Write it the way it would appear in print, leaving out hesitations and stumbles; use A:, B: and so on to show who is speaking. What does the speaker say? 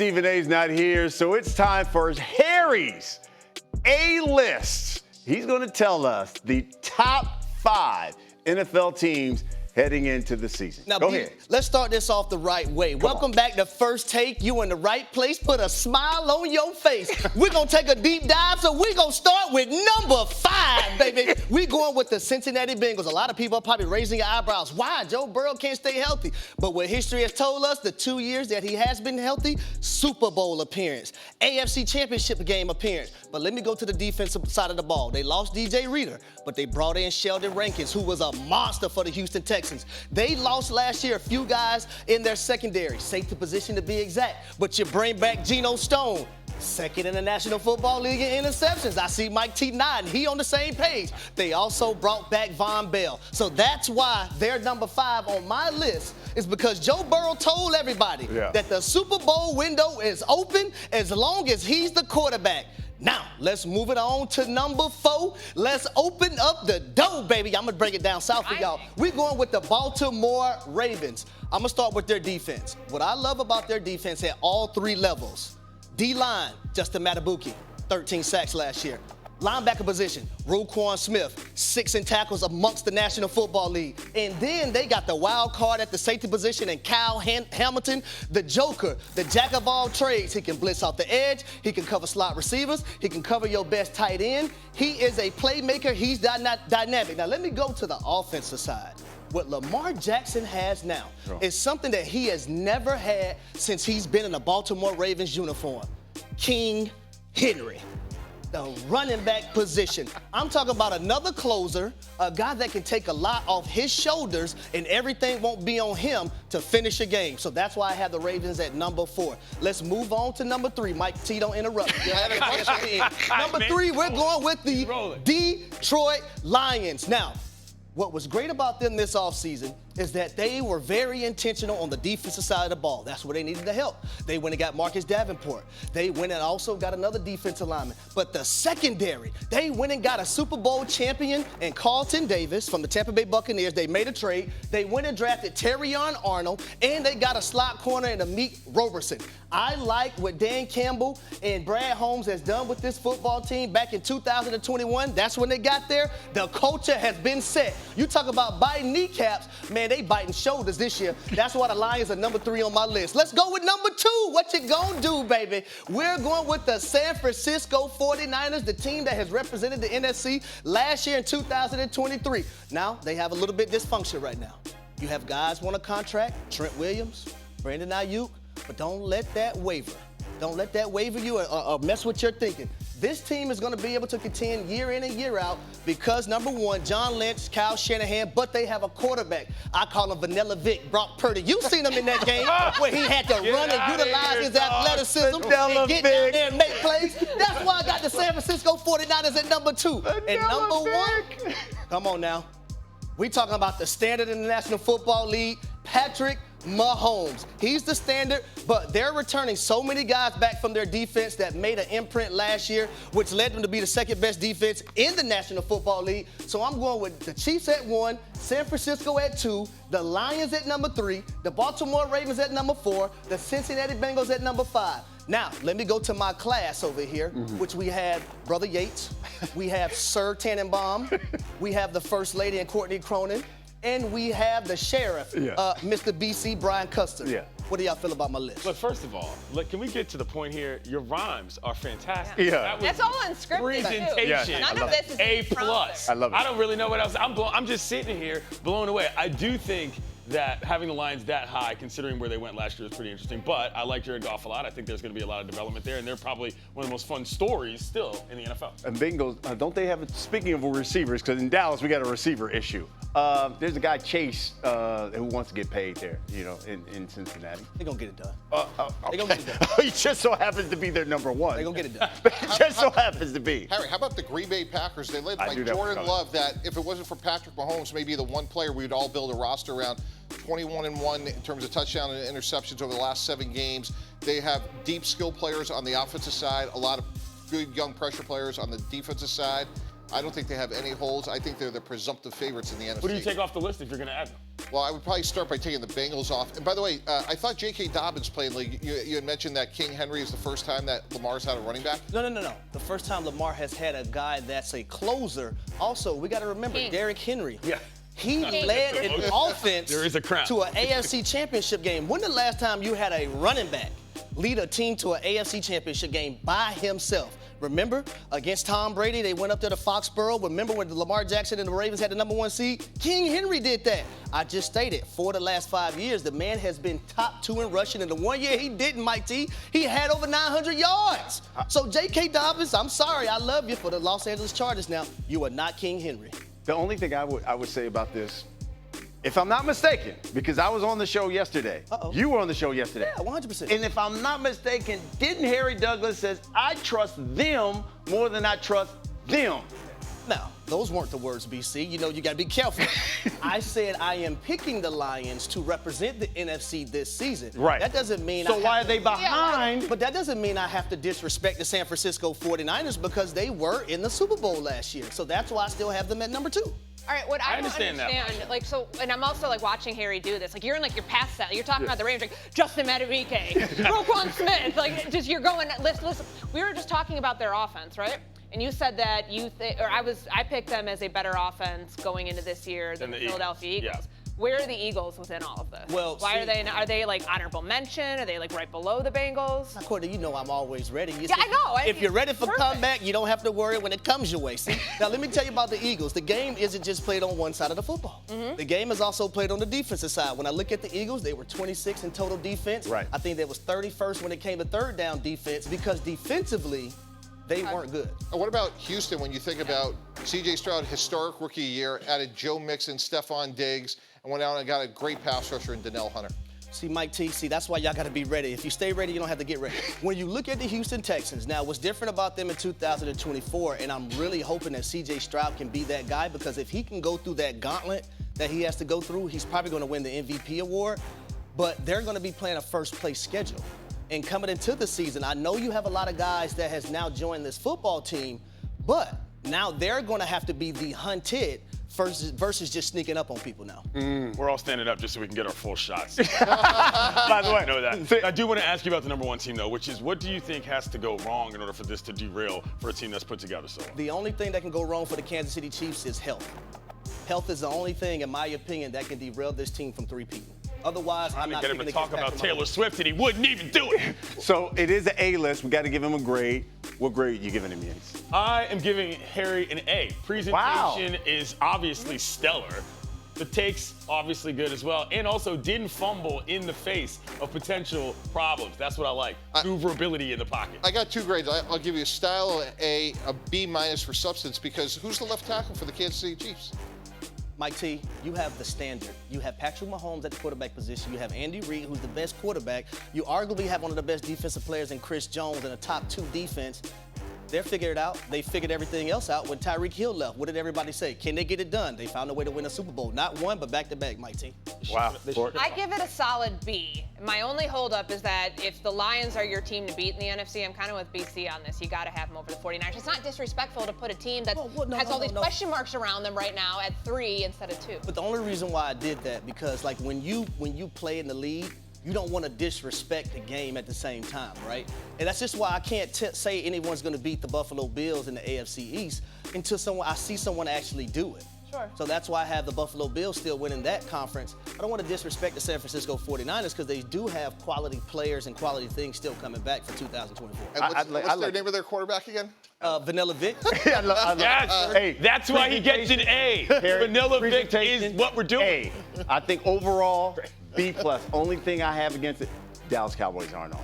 A: Stephen A's not here, so it's time for Harry's A-List. He's going to tell us the top 5 NFL teams heading into the season.
B: Now,
A: Go ahead.
B: Let's start this off the right way. Welcome back to First Take. You in the right place. Put a smile on your face. We're going to take a deep dive, so we're going to start with number 5, baby. We're going with the Cincinnati Bengals. A lot of people are probably raising your eyebrows. Why? Joe Burrow can't stay healthy. But what history has told us, the 2 years that he has been healthy, Super Bowl appearance, AFC Championship game appearance. But let me go to the defensive side of the ball. They lost DJ Reader, but they brought in Sheldon Rankins, who was a monster for the Houston Texans. They lost last year a few guys in their secondary, safety position to be exact. But you bring back Geno Stone, second in the National Football League in interceptions. I see Mike T nodding. He on the same page. They also brought back Von Bell. So that's why they're number 5 on my list, is because Joe Burrow told everybody that the Super Bowl window is open as long as he's the quarterback. Now, let's move it on to number 4. Let's open up the door, baby. I'm going to break it down south for y'all. We're going with the Baltimore Ravens. I'm going to start with their defense. What I love about their defense at all 3 levels. D-line, Justin Matabuki, 13 sacks last year. Linebacker position, Roquan Smith, 6 in tackles amongst the National Football League. And then they got the wild card at the safety position and Kyle Hamilton, the joker, the jack of all trades. He can blitz off the edge. He can cover slot receivers. He can cover your best tight end. He is a playmaker. He's dynamic. Now, let me go to the offensive side. What Lamar Jackson has now is something that he has never had since he's been in a Baltimore Ravens uniform. King Henry. The running back position. I'm talking about another closer, a guy that can take a lot off his shoulders and everything won't be on him to finish a game. So that's why I have the Ravens at number 4. Let's move on to number 3. Mike T, don't interrupt. Number 3, we're going with the Detroit Lions. Now, what was great about them this offseason is that they were very intentional on the defensive side of the ball. That's where they needed the help. They went and got Marcus Davenport. They went and also got another defensive lineman. But the secondary, they went and got a Super Bowl champion in Carlton Davis from the Tampa Bay Buccaneers. They made a trade. They went and drafted Terrion Arnold, and they got a slot corner in Amik Roberson. I like what Dan Campbell and Brad Holmes has done with this football team back in 2021. That's when they got there. The culture has been set. You talk about biting kneecaps, man, they biting shoulders this year. That's why the Lions are number 3 on my list. Let's go with number 2. What you gonna do, baby? We're going with the San Francisco 49ers, the team that has represented the NFC last year in 2023. Now, they have a little bit dysfunction right now. You have guys want a contract, Trent Williams, Brandon Ayuk, but don't let that waver. Don't let that waver you or mess with your thinking. This team is going to be able to contend year in and year out because, number 1, John Lynch, Kyle Shanahan, but they have a quarterback. I call him Vanilla Vic, Brock Purdy. You've seen him in that game where he had to run and utilize his athleticism and get down there and make plays. That's why I got the San Francisco 49ers at number 2. And number 1, come on now. We talking about the standard in the National Football League, Patrick Mahomes. He's the standard, but they're returning so many guys back from their defense that made an imprint last year, which led them to be the second best defense in the National Football League. So I'm going with the Chiefs at 1, San Francisco at 2, the Lions at number 3, the Baltimore Ravens at number 4, the Cincinnati Bengals at number 5. Now, let me go to my class over here, which we have Brother Yates, we have Sir Tannenbaum, we have the First Lady and Courtney Cronin, and we have the sheriff, Mr. BC Brian Custer. What do y'all feel about my list?
C: Look, first of all, can we get to the point here? Your rhymes are fantastic.
D: That's all unscripted,
C: presentation.
D: None of this is
C: A+.
D: prompted.
A: I love it.
C: I don't really know what else. I'm just sitting here blown away. I do think that having the Lions that high, considering where they went last year, is pretty interesting. But I like Jared Goff a lot. I think there's going to be a lot of development there, and they're probably one of the most fun stories still in the NFL.
A: And Bengals, don't they have, speaking of receivers, because in Dallas we got a receiver issue. There's a guy, Chase, who wants to get paid there, in Cincinnati.
B: They're going to get it done.
A: Okay.
B: They're going to get it done.
A: He just so happens to be their number 1.
B: They're going to get it done.
A: It just so happens to be.
E: Harry, how about the Green Bay Packers? They led by Jordan Love, that if it wasn't for Patrick Mahomes, maybe the one player we would all build a roster around. 21-1 in terms of touchdown and interceptions over the last 7 games. They have deep skill players on the offensive side, a lot of good young pressure players on the defensive side. I don't think they have any holes. I think they're the presumptive favorites in the NFC.
C: Who do you take off the list if you're going to add them?
E: Well, I would probably start by taking the Bengals off. And by the way, I thought J.K. Dobbins played league. You had mentioned that King Henry is the first time that Lamar's had a running back.
B: No. The first time Lamar has had a guy that's a closer. Also, we got to remember Derrick Henry.
C: Yeah.
B: He led an offense
C: There is a crown.
B: to an AFC championship game. When the last time you had a running back lead a team to an AFC championship game by himself? Remember, against Tom Brady, they went up to the Foxborough. Remember when Lamar Jackson and the Ravens had the #1 seed? King Henry did that. I just stated, for the last 5 years, the man has been top 2 in rushing. In the 1 year he didn't, Mike T, he had over 900 yards. So J.K. Dobbins, I'm sorry, I love you for the Los Angeles Chargers now. You are not King Henry.
A: The only thing I would say about this, if I'm not mistaken, because I was on the show yesterday. You were on the show yesterday.
B: Yeah, 100%.
A: And if I'm not mistaken, didn't Harry Douglas says, I trust them more than I trust them?
B: Now, those weren't the words, BC. You know, you got to be careful. I said I am picking the Lions to represent the NFC this season.
A: Right.
B: That doesn't mean
A: So why are they behind?
B: But that doesn't mean I have to disrespect the San Francisco 49ers because they were in the Super Bowl last year. So that's why I still have them at number 2.
D: All right, what I don't
C: understand that.
D: like, so, and I'm also like watching Harry do this. Like, you're in like your past set. You're talking about the Rams, like Justin Madubuike, Roquan Smith. Like, just you're going. Listen. We were just talking about their offense, right? And you said that I picked them as a better offense going into this year than the Philadelphia Eagles.
C: Yeah.
D: Where are the Eagles within all of this?
B: Well,
D: why are they like honorable mention? Are they like right below the Bengals?
B: Courtney, you know I'm always ready.
D: I know.
B: If you're ready for
D: perfect.
B: comeback, you don't have to worry when it comes your way. See? Now, let me tell you about the Eagles. The game isn't just played on one side of the football. The game is also played on the defensive side. When I look at the Eagles, they were 26 in total defense.
A: Right.
B: I think they was 31st when it came to third down defense because defensively, they weren't good.
E: And what about Houston when you think about C.J. Stroud, historic rookie year, added Joe Mixon, Stephon Diggs, and went out and got a great pass rusher in Donnell Hunter?
B: See, Mike T, that's why y'all got to be ready. If you stay ready, you don't have to get ready. When you look at the Houston Texans, now what's different about them in 2024, and I'm really hoping that C.J. Stroud can be that guy because if he can go through that gauntlet that he has to go through, he's probably going to win the MVP award, but they're going to be playing a first-place schedule. And coming into the season, I know you have a lot of guys that has now joined this football team, but now they're going to have to be the hunted versus just sneaking up on people now.
C: We're all standing up just so we can get our full shots. By the way, I know that. I do want to ask you about the #1 team, though, which is what do you think has to go wrong in order for this to derail for a team that's put together so well?
B: The only thing that can go wrong for the Kansas City Chiefs is health. Health is the only thing, in my opinion, that can derail this team from three-peating. Otherwise, I'm not
C: get him to
B: picking
C: talk
B: against
C: about
B: Patrick
C: Taylor
B: Mahomes.
C: Swift, and he wouldn't even do it.
A: So it is an A-list. We got to give him a grade. What grade are you giving him, Yates?
C: I am giving Harry an A. Presentation is obviously stellar. The take's obviously good as well, and also didn't fumble in the face of potential problems. That's what I like. Maneuverability in the pocket.
E: I got 2 grades. I'll give you a style A, a B- for substance, because who's the left tackle for the Kansas City Chiefs?
B: Mike T, you have the standard. You have Patrick Mahomes at the quarterback position. You have Andy Reid, who's the best quarterback. You arguably have one of the best defensive players in Chris Jones and a top 2 defense. They're figured it out. They figured everything else out when Tyreek Hill left. What did everybody say? Can they get it done? They found a way to win a Super Bowl. Not one, but back-to-back, Mike T.
A: Wow.
D: I give it a solid B. My only holdup is that if the Lions are your team to beat in the NFC, I'm kind of with BC on this. You got to have them over the 49ers. It's not disrespectful to put a team that has all these question marks around them right now at 3 instead of 2.
B: But the only reason why I did that, because like when you play in the league, you don't want to disrespect the game at the same time, right? And that's just why I can't say anyone's going to beat the Buffalo Bills in the AFC East until I see someone actually do it.
D: Sure.
B: So that's why I have the Buffalo Bills still winning that conference. I don't want to disrespect the San Francisco 49ers because they do have quality players and quality things still coming back for 2024.
E: And what's their name of their quarterback again?
B: Vanilla Vic.
C: Yes.
A: Hey,
C: that's why he gets an A. Vanilla Vic is what we're doing.
A: I think overall, B+. Only thing I have against it, Dallas Cowboys aren't on.